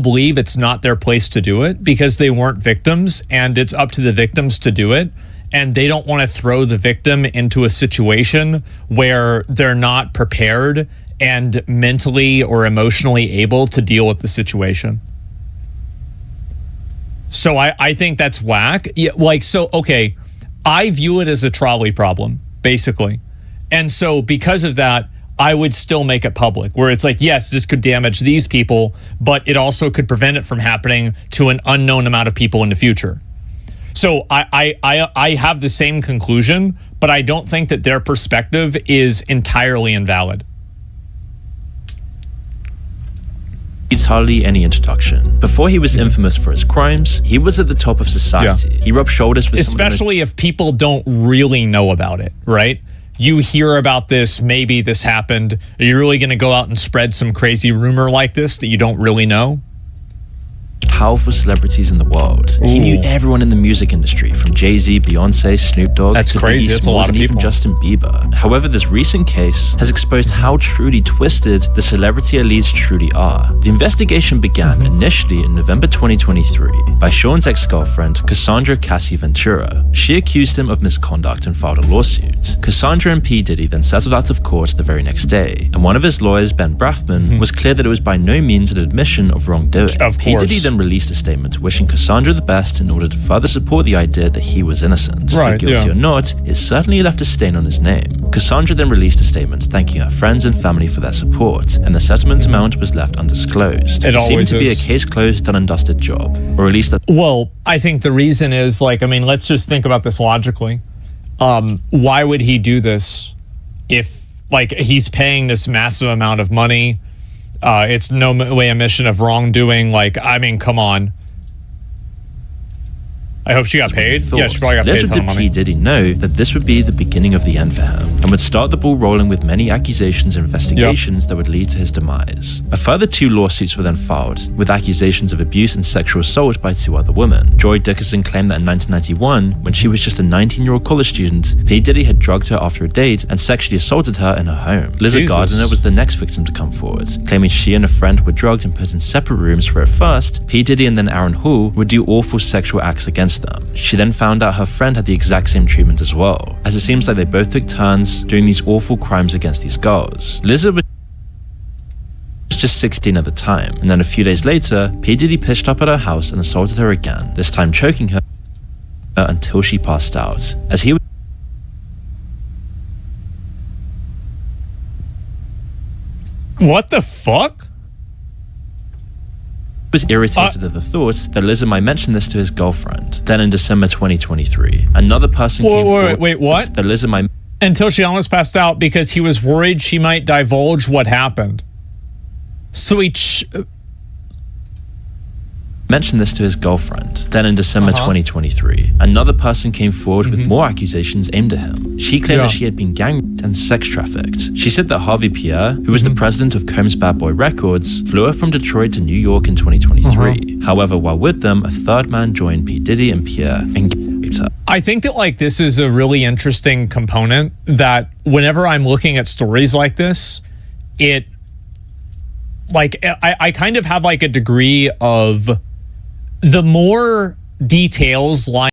believe it's not their place to do it because they weren't victims, and it's up to the victims to do it. And they don't want to throw the victim into a situation where they're not prepared and mentally or emotionally able to deal with the situation. So I think that's whack. Yeah, like, so, okay, I view it as a trolley problem, basically. And so because of that, I would still make it public, where it's like, yes, this could damage these people, but it also could prevent it from happening to an unknown amount of people in the future. So I have the same conclusion, but I don't think that their perspective is entirely invalid. Needs hardly any introduction. Before he was infamous for his crimes, he was at the top of society. Yeah. He rubbed shoulders with especially if people don't really know about it, right? You hear about this, maybe this happened. Are you really going to go out and spread some crazy rumor like this that you don't really know? Powerful celebrities in the world. Ooh. He knew everyone in the music industry, from Jay-Z, Beyonce, Snoop Dogg, that's to crazy. That's a lot of people. Even Justin Bieber. However, this recent case has exposed how truly twisted the celebrity elites truly are. The investigation began initially in November 2023 by Sean's ex-girlfriend, Cassandra Cassie Ventura. She accused him of misconduct and filed a lawsuit. Cassandra and P. Diddy then settled out of court the very next day, and one of his lawyers, Ben Brathman, was clear that it was by no means an admission of wrongdoing. P. Diddy then released a statement wishing Cassandra the best in order to further support the idea that he was innocent. Right, guilty or not, it certainly left a stain on his name. Cassandra then released a statement thanking her friends and family for their support, and the settlement amount was left undisclosed. It seemed to be a case closed, done and dusted job, or at least that. Well, I think the reason is, like, I mean, let's just think about this logically. Why would he do this if, like, he's paying this massive amount of money? It's no way a mission of wrongdoing. Like, I mean, come on. I hope she got paid. Yeah, she probably got paid a ton of money. Little did P. Diddy know that this would be the beginning of the end for him, and would start the ball rolling with many accusations and investigations that would lead to his demise. A further 2 lawsuits were then filed, with accusations of abuse and sexual assault by 2 other women. Joy Dickerson claimed that in 1991, when she was just a 19-year-old college student, P. Diddy had drugged her after a date and sexually assaulted her in her home. Lizard Gardner was the next victim to come forward, claiming she and a friend were drugged and put in separate rooms where at first, P. Diddy and then Aaron Hall would do awful sexual acts against them. She then found out her friend had the exact same treatment as well, as it seems like they both took turns doing these awful crimes against these girls. Lizard was just 16 at the time, and then a few days later, P. Diddy pitched up at her house and assaulted her again, this time choking her until she passed out. As he What the fuck? was irritated at the thought that Lizard might mention this to his girlfriend. Then in December 2023, another person came forward. Wait, what? That Lizard might... Until she almost passed out because he was worried she might divulge what happened. So he... mentioned this to his girlfriend. Then in December 2023, another person came forward with more accusations aimed at him. She claimed that she had been gang raped and sex trafficked. She said that Harvey Pierre, who was the president of Combs Bad Boy Records, flew her from Detroit to New York in 2023. However, while with them, a third man joined P. Diddy and Pierre and raped her. I think that, like, this is a really interesting component that whenever I'm looking at stories like this, it, like, I kind of have like a degree of the more details line